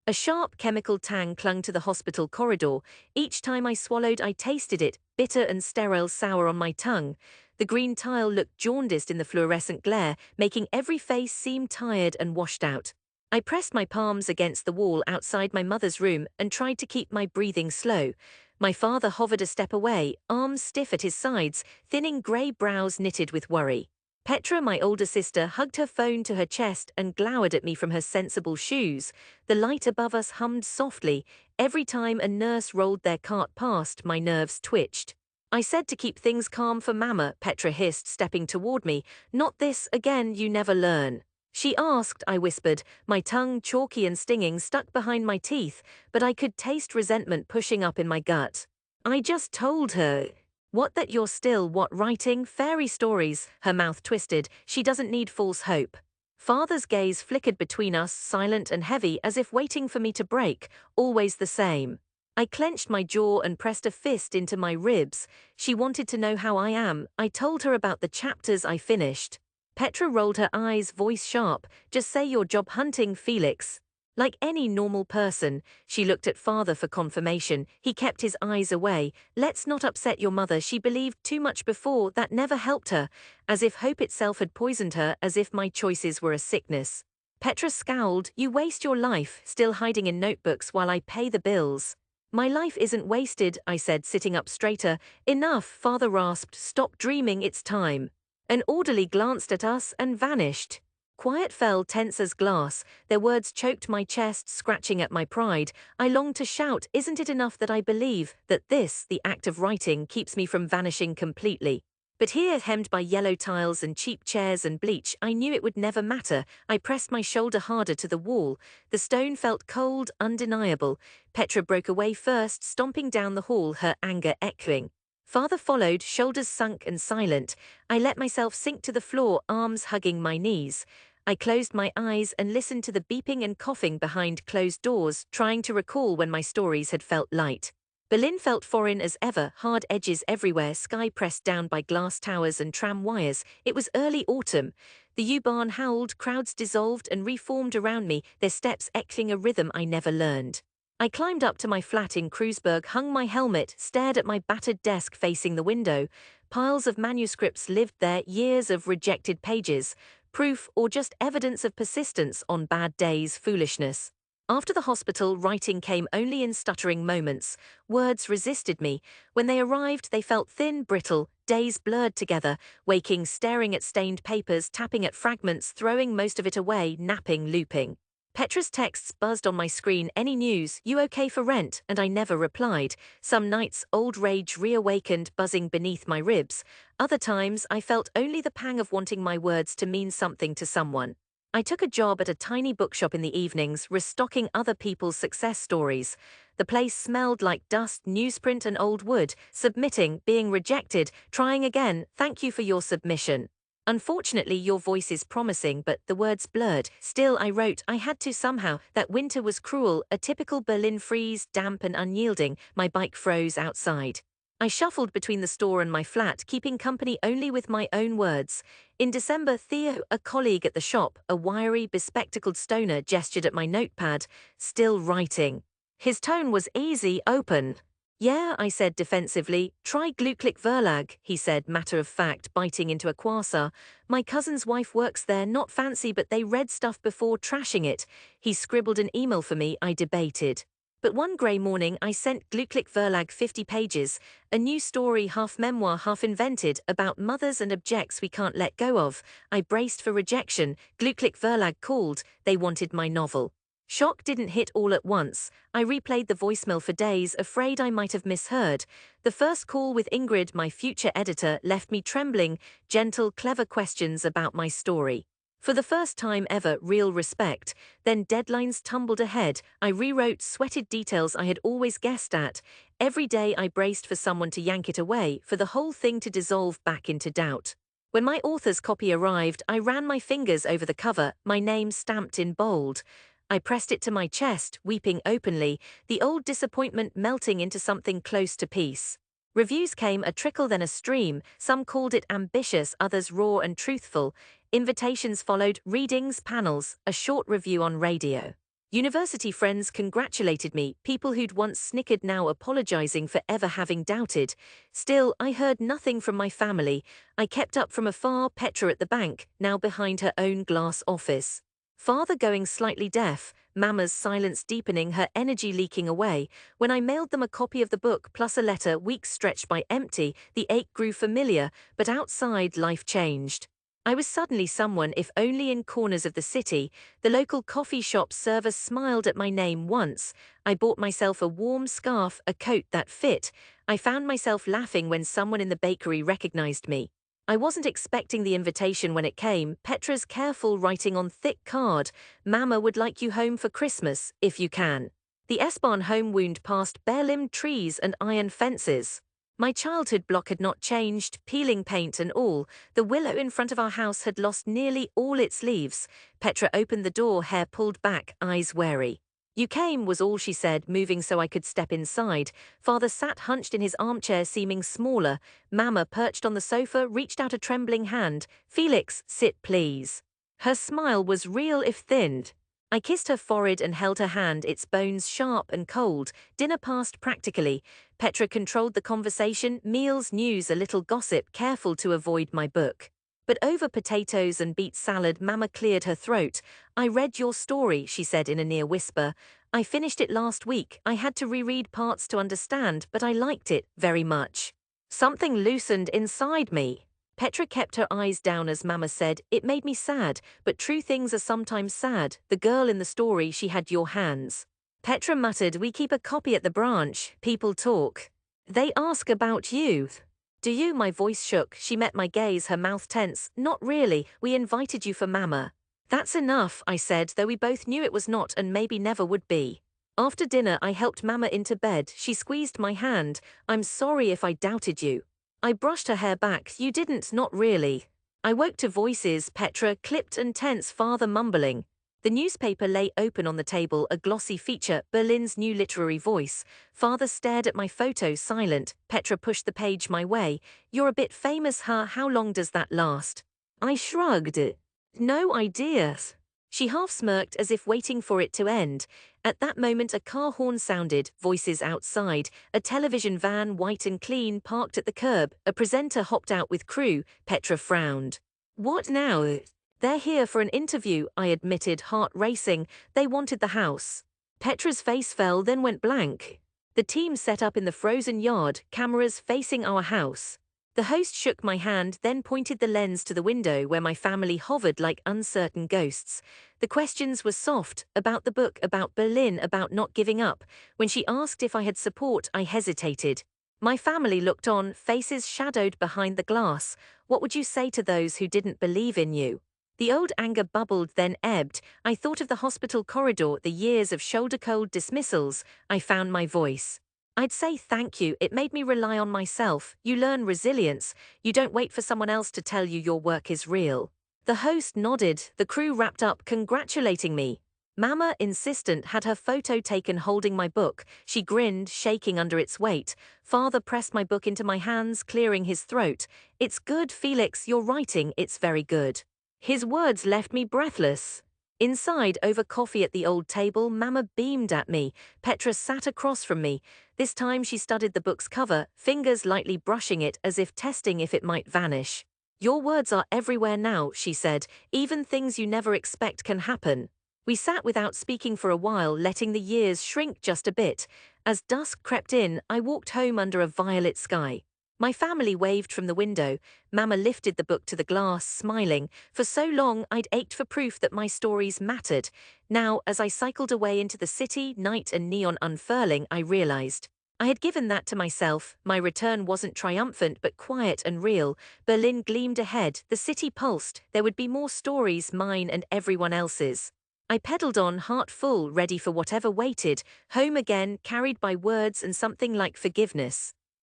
A sharp chemical tang clung to the hospital corridor. Each time I swallowed, I tasted it, bitter and sterile sour on my tongue. The green tile looked jaundiced in the fluorescent glare, making every face seem tired and washed out. I pressed my palms against the wall outside my mother's room and tried to keep my breathing slow. My father hovered a step away, arms stiff at his sides, thinning grey brows knitted with worry. Petra, my older sister, hugged her phone to her chest and glowered at me from her sensible shoes. The light above us hummed softly. Every time a nurse rolled their cart past, my nerves twitched. I said to keep things calm for Mama, Petra hissed, stepping toward me. Not this again, you never learn. She asked, I whispered, my tongue chalky and stinging stuck behind my teeth, but I could taste resentment pushing up in my gut. I just told her. What, that you're still, what, writing fairy stories? Her mouth twisted. She doesn't need false hope. Father's gaze flickered between us, silent and heavy, as if waiting for me to break, always the same. I clenched my jaw and pressed a fist into my ribs. She wanted to know how I am. I told her about the chapters I finished. Petra rolled her eyes, voice sharp. Just say you're job hunting, Felix. Like any normal person, she looked at father for confirmation. He kept his eyes away. Let's not upset your mother. She believed too much before. That never helped her. As if hope itself had poisoned her, as if my choices were a sickness. Petra scowled. You waste your life, still hiding in notebooks while I pay the bills. My life isn't wasted, I said, sitting up straighter. Enough, father rasped. Stop dreaming, it's time. An orderly glanced at us and vanished. Quiet fell, tense as glass. Their words choked my chest, scratching at my pride. I longed to shout, isn't it enough that I believe that this, the act of writing, keeps me from vanishing completely? But here, hemmed by yellow tiles and cheap chairs and bleach, I knew it would never matter. I pressed my shoulder harder to the wall. The stone felt cold, undeniable. Petra broke away first, stomping down the hall, her anger echoing. Father followed, shoulders sunk and silent. I let myself sink to the floor, arms hugging my knees. I closed my eyes and listened to the beeping and coughing behind closed doors, trying to recall when my stories had felt light. Berlin felt foreign as ever, hard edges everywhere, sky pressed down by glass towers and tram wires. It was early autumn. The U-Bahn howled, crowds dissolved and reformed around me, their steps echoing a rhythm I never learned. I climbed up to my flat in Kreuzberg, hung my helmet, stared at my battered desk facing the window. Piles of manuscripts lived there, years of rejected pages. Proof or just evidence of persistence on bad days, foolishness. After the hospital, writing came only in stuttering moments. Words resisted me. When they arrived, they felt thin, brittle, days blurred together, waking, staring at stained papers, tapping at fragments, throwing most of it away, napping, looping. Petra's texts buzzed on my screen. Any news? You okay for rent? And I never replied. Some nights, old rage reawakened, buzzing beneath my ribs. Other times, I felt only the pang of wanting my words to mean something to someone. I took a job at a tiny bookshop in the evenings, restocking other people's success stories. The place smelled like dust, newsprint and old wood. Submitting, being rejected, trying again. Thank you for your submission. Unfortunately, your voice is promising, but the words blurred. Still, I wrote, I had to somehow. That winter was cruel, a typical Berlin freeze, damp and unyielding. My bike froze outside. I shuffled between the store and my flat, keeping company only with my own words. In December, Theo, a colleague at the shop, a wiry, bespectacled stoner, gestured at my notepad. Still writing. His tone was easy, open. Yeah, I said defensively. Try Glücklich Verlag, he said, matter of fact, biting into a croissant. My cousin's wife works there, not fancy, but they read stuff before trashing it. He scribbled an email for me, I debated. But one grey morning I sent Glücklich Verlag 50 pages, a new story, half memoir, half invented, about mothers and objects we can't let go of. I braced for rejection. Glücklich Verlag called. They wanted my novel. Shock didn't hit all at once. I replayed the voicemail for days, afraid I might have misheard. The first call with Ingrid, my future editor, left me trembling, gentle, clever questions about my story. For the first time ever, real respect. Then deadlines tumbled ahead. I rewrote, sweated details I had always guessed at. Every day I braced for someone to yank it away, for the whole thing to dissolve back into doubt. When my author's copy arrived, I ran my fingers over the cover, my name stamped in bold. I pressed it to my chest, weeping openly, the old disappointment melting into something close to peace. Reviews came, a trickle then a stream. Some called it ambitious, others raw and truthful. Invitations followed, readings, panels, a short review on radio. University friends congratulated me, people who'd once snickered now apologizing for ever having doubted. Still, I heard nothing from my family. I kept up from afar, Petra at the bank, now behind her own glass office. Father going slightly deaf, Mama's silence deepening, her energy leaking away. When I mailed them a copy of the book plus a letter, weeks stretched by empty, the ache grew familiar, but outside life changed. I was suddenly someone, if only in corners of the city. The local coffee shop server smiled at my name once. I bought myself a warm scarf, a coat that fit. I found myself laughing when someone in the bakery recognized me. I wasn't expecting the invitation when it came. Petra's careful writing on thick card. Mama would like you home for Christmas, if you can. The S-Bahn home wound past bare-limbed trees and iron fences. My childhood block had not changed, peeling paint and all. The willow in front of our house had lost nearly all its leaves. Petra opened the door, hair pulled back, eyes wary. You came, was all she said, moving so I could step inside. Father sat hunched in his armchair, seeming smaller. Mama, perched on the sofa, reached out a trembling hand. Felix, sit please. Her smile was real if thinned. I kissed her forehead and held her hand, its bones sharp and cold. Dinner passed practically. Petra controlled the conversation, meals, news, a little gossip, careful to avoid my book. But over potatoes and beet salad, Mama cleared her throat. I read your story, she said in a near whisper. I finished it last week. I had to reread parts to understand, but I liked it very much. Something loosened inside me. Petra kept her eyes down as Mama said, it made me sad, but true things are sometimes sad. The girl in the story, she had your hands. Petra muttered, we keep a copy at the branch. People talk. They ask about you. Do you? My voice shook. She met my gaze, her mouth tense. Not really. We invited you for Mama. That's enough, I said, though we both knew it was not and maybe never would be. After dinner, I helped Mama into bed. She squeezed my hand. I'm sorry if I doubted you. I brushed her hair back. You didn't, not really. I woke to voices, Petra, clipped and tense, Father mumbling. The newspaper lay open on the table, a glossy feature, Berlin's new literary voice. Father stared at my photo, silent. Petra pushed the page my way. You're a bit famous, huh? How long does that last? I shrugged. No idea. She half smirked as if waiting for it to end. At that moment a car horn sounded, voices outside, a television van, white and clean, parked at the curb. A presenter hopped out with crew. Petra frowned. What now? They're here for an interview, I admitted, heart racing. They wanted the house. Petra's face fell, then went blank. The team set up in the frozen yard, cameras facing our house. The host shook my hand, then pointed the lens to the window where my family hovered like uncertain ghosts. The questions were soft, about the book, about Berlin, about not giving up. When she asked if I had support, I hesitated. My family looked on, faces shadowed behind the glass. What would you say to those who didn't believe in you? The old anger bubbled, then ebbed. I thought of the hospital corridor, the years of shoulder-cold dismissals. I found my voice. I'd say thank you, it made me rely on myself. You learn resilience. You don't wait for someone else to tell you your work is real. The host nodded, the crew wrapped up, congratulating me. Mama, insistent, had her photo taken holding my book. She grinned, shaking under its weight. Father pressed my book into my hands, clearing his throat. It's good, Felix, you're writing, it's very good. His words left me breathless. Inside, over coffee at the old table, Mama beamed at me. Petra sat across from me. This time she studied the book's cover, fingers lightly brushing it as if testing if it might vanish. Your words are everywhere now, she said. Even things you never expect can happen. We sat without speaking for a while, letting the years shrink just a bit. As dusk crept in, I walked home under a violet sky. My family waved from the window. Mama lifted the book to the glass, smiling. For so long, I'd ached for proof that my stories mattered. Now, as I cycled away into the city, night and neon unfurling, I realized I had given that to myself. My return wasn't triumphant, but quiet and real. Berlin gleamed ahead. The city pulsed. There would be more stories, mine and everyone else's. I pedaled on, heart full, ready for whatever waited. Home again, carried by words and something like forgiveness.